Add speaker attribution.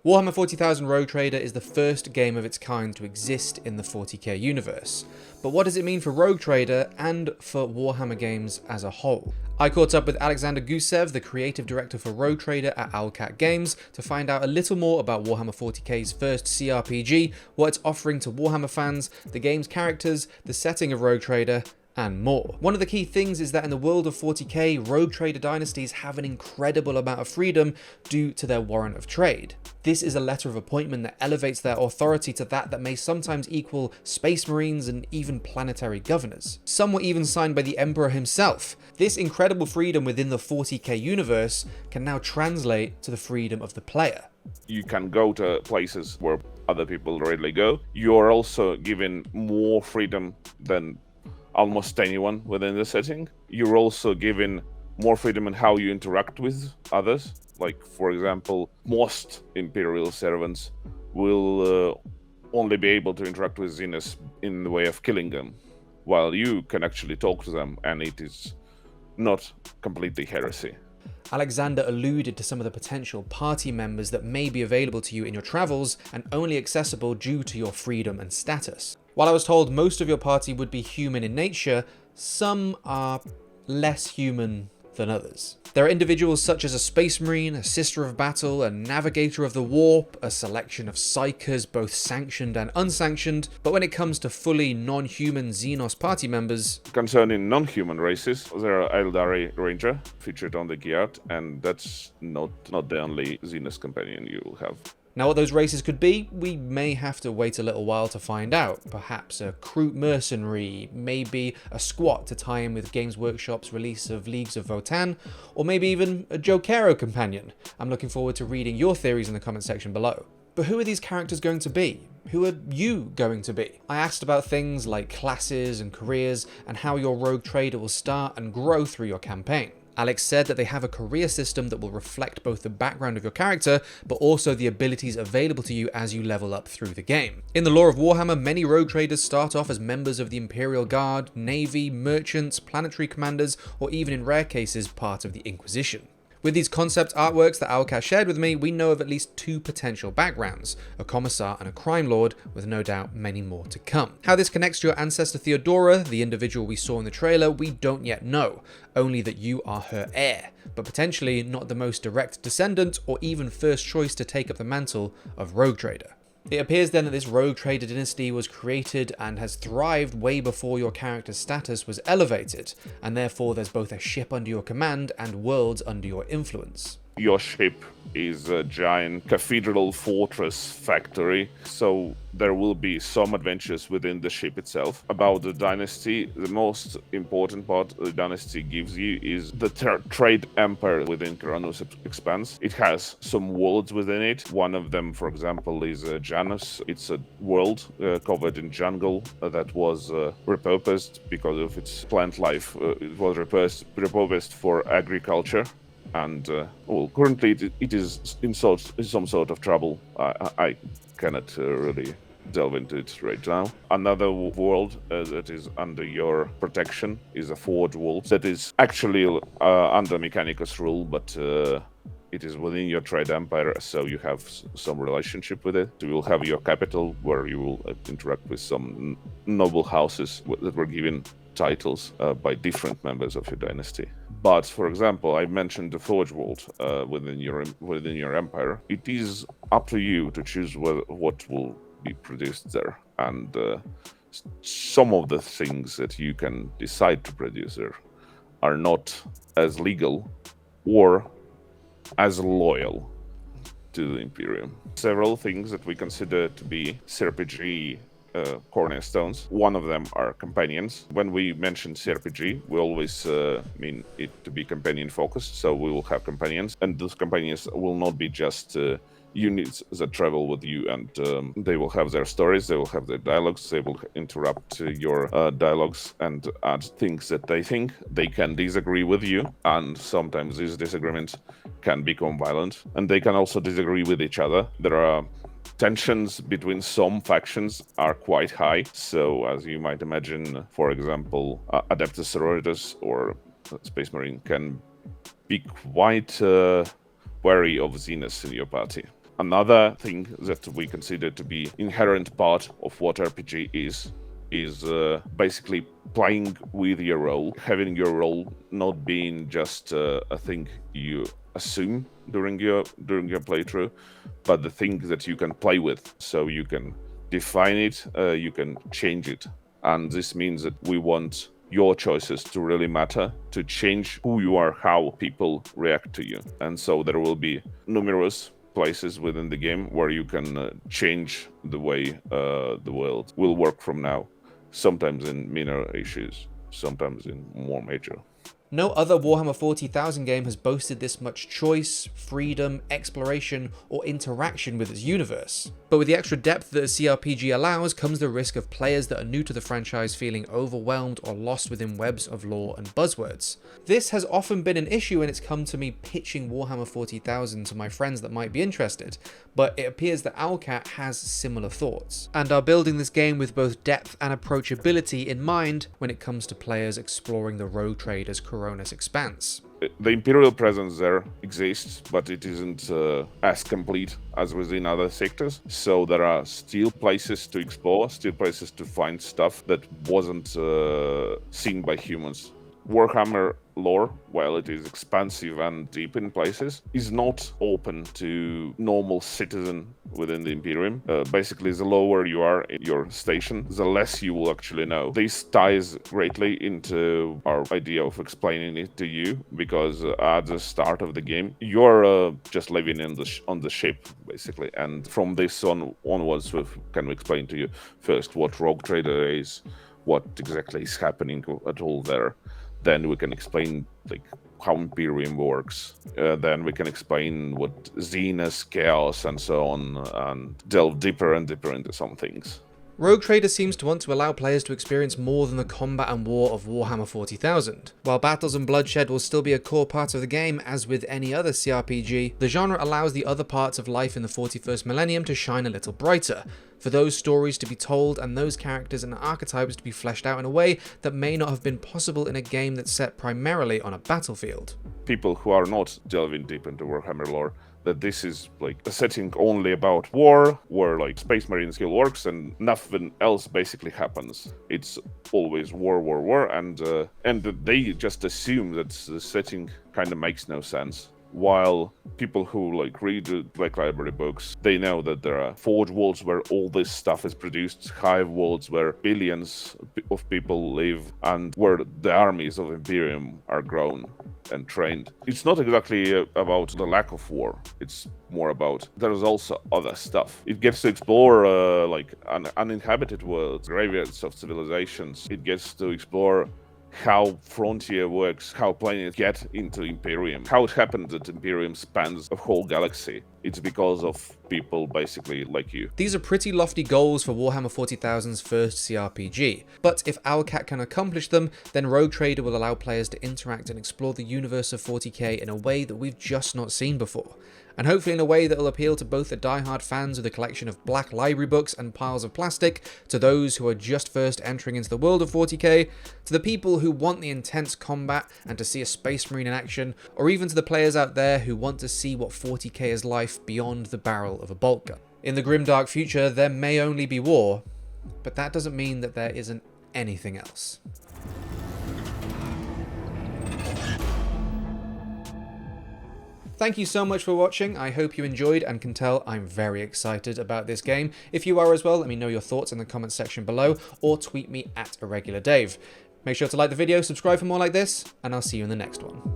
Speaker 1: Warhammer 40,000 Rogue Trader is the first game of its kind to exist in the 40k universe. But what does it mean for Rogue Trader and for Warhammer games as a whole? I caught up with Alexander Gusev, the creative director for Rogue Trader at Owlcat Games, to find out a little more about Warhammer 40k's first CRPG, what it's offering to Warhammer fans, the game's characters, the setting of Rogue Trader, and more. One of the key things is that in the world of 40k, Rogue Trader dynasties have an incredible amount of freedom due to their warrant of trade. This is a letter of appointment that elevates their authority to that may sometimes equal space marines and even planetary governors. Some were even signed by the Emperor himself. This incredible freedom within the 40k universe can now translate to the freedom of the player.
Speaker 2: You can go to places where other people rarely go. You are also given more freedom than almost anyone within the setting. You're also given more freedom in how you interact with others. Like, for example, most Imperial servants will only be able to interact with Xenos in the way of killing them, while you can actually talk to them, and it is not completely heresy.
Speaker 1: Alexander alluded to some of the potential party members that may be available to you in your travels and only accessible due to your freedom and status. While I was told most of your party would be human in nature, some are less human than others. There are individuals such as a Space Marine, a Sister of Battle, a Navigator of the Warp, a selection of Psychers, both sanctioned and unsanctioned, but when it comes to fully non-human Xenos party members...
Speaker 2: Concerning non-human races, there are Eldari Ranger, featured on the Guild, and that's not the only Xenos companion you will have.
Speaker 1: Now what those races could be, we may have to wait a little while to find out. Perhaps a Kroot mercenary, maybe a squat to tie in with Games Workshop's release of Leagues of Votann, or maybe even a Jokero companion. I'm looking forward to reading your theories in the comment section below. But who are these characters going to be? Who are you going to be? I asked about things like classes and careers, and how your Rogue Trader will start and grow through your campaign. Alex said that they have a career system that will reflect both the background of your character, but also the abilities available to you as you level up through the game. In the lore of Warhammer, many Rogue Traders start off as members of the Imperial Guard, Navy, merchants, planetary commanders, or even in rare cases, part of the Inquisition. With these concept artworks that Owlcat shared with me, we know of at least two potential backgrounds, a commissar and a crime lord, with no doubt many more to come. How this connects to your ancestor Theodora, the individual we saw in the trailer, we don't yet know, only that you are her heir, but potentially not the most direct descendant or even first choice to take up the mantle of Rogue Trader. It appears then that this Rogue Trader dynasty was created and has thrived way before your character's status was elevated, and therefore there's both a ship under your command and worlds under your influence.
Speaker 2: Your ship is a giant cathedral fortress factory, so there will be some adventures within the ship itself. About the dynasty, the most important part the dynasty gives you is the trade empire within Karanos Expanse. It has some worlds within it. One of them, for example, is Janus. It's a world covered in jungle that was repurposed because of its plant life. It was repurposed for agriculture. And well, currently it is in some sort of trouble. I cannot really delve into it right now. Another world that is under your protection is a Forge world that is actually under Mechanicus rule, but it is within your trade empire, so you have some relationship with it. You will have your capital, where you will interact with some noble houses that were given titles by different members of your dynasty. But for example, I mentioned the Forge world within your empire. It is up to you to choose what will be produced there, and some of the things that you can decide to produce there are not as legal or as loyal to the Imperium. Several things that we consider to be CRPG cornerstones. One of them are companions. When we mention CRPG, we always mean it to be companion focused, so we will have companions, and those companions will not be just units that travel with you, and they will have their stories, they will have their dialogues, they will interrupt your dialogues and add things that they think. They can disagree with you, and sometimes these disagreements can become violent, and they can also disagree with each other. There are tensions between some factions are quite high, so as you might imagine, for example, Adeptus Sororitas or Space Marine can be quite wary of Xenos in your party. Another thing that we consider to be inherent part of what RPG is basically playing with your role, having your role not being just a thing you assume during your playthrough, but the thing that you can play with. So you can define it, you can change it, and this means that we want your choices to really matter, to change who you are, how people react to you. And so there will be numerous places within the game where you can change the way the world will work from now. Sometimes in minor issues, sometimes in more major.
Speaker 1: No other Warhammer 40,000 game has boasted this much choice, freedom, exploration, or interaction with its universe. But with the extra depth that a CRPG allows comes the risk of players that are new to the franchise feeling overwhelmed or lost within webs of lore and buzzwords. This has often been an issue when it's come to me pitching Warhammer 40,000 to my friends that might be interested, but it appears that Owlcat has similar thoughts, and are building this game with both depth and approachability in mind when it comes to players exploring the rogue trader's Coronis expanse.
Speaker 2: The Imperial presence there exists, but it isn't as complete as within other sectors. So there are still places to explore, still places to find stuff that wasn't seen by humans. Warhammer lore, while it is expansive and deep in places, is not open to normal citizen within the Imperium. Basically, the lower you are in your station, the less you will actually know. This ties greatly into our idea of explaining it to you, because at the start of the game, you're just living on the ship, basically. And from this onwards, we can explain to you first what Rogue Trader is, what exactly is happening at all there. Then we can explain how Imperium works. Then we can explain what Xenos, Chaos, and so on, and delve deeper and deeper into some things.
Speaker 1: Rogue Trader seems to want to allow players to experience more than the combat and war of Warhammer 40,000. While battles and bloodshed will still be a core part of the game, as with any other CRPG, the genre allows the other parts of life in the 41st millennium to shine a little brighter, for those stories to be told and those characters and archetypes to be fleshed out in a way that may not have been possible in a game that's set primarily on a battlefield.
Speaker 2: People who are not delving deep into Warhammer lore, that this is a setting only about war, where Space Marine skill works and nothing else basically happens. It's always war, and they just assume that the setting kind of makes no sense. While people who read the Black Library books, they know that there are forge worlds where all this stuff is produced, hive worlds where billions of people live, and where the armies of Imperium are grown and trained. It's not exactly about the lack of war. It's more about there's also other stuff. It gets to explore uninhabited worlds, graveyards of civilizations. It gets to explore how Frontier works, how planets get into Imperium, how it happened that Imperium spans a whole galaxy. It's because of people basically like you.
Speaker 1: These are pretty lofty goals for Warhammer 40,000's first CRPG, but if Owlcat can accomplish them, then Rogue Trader will allow players to interact and explore the universe of 40k in a way that we've just not seen before. And hopefully in a way that will appeal to both the die-hard fans of the collection of Black Library books and piles of plastic, to those who are just first entering into the world of 40k, to the people who want the intense combat and to see a Space Marine in action, or even to the players out there who want to see what 40k is life beyond the barrel of a bolt gun. In the Grimdark future, there may only be war, but that doesn't mean that there isn't anything else. Thank you so much for watching. I hope you enjoyed and can tell I'm very excited about this game. If you are as well, let me know your thoughts in the comments section below or tweet me at IrregularDave. Make sure to like the video, subscribe for more like this, and I'll see you in the next one.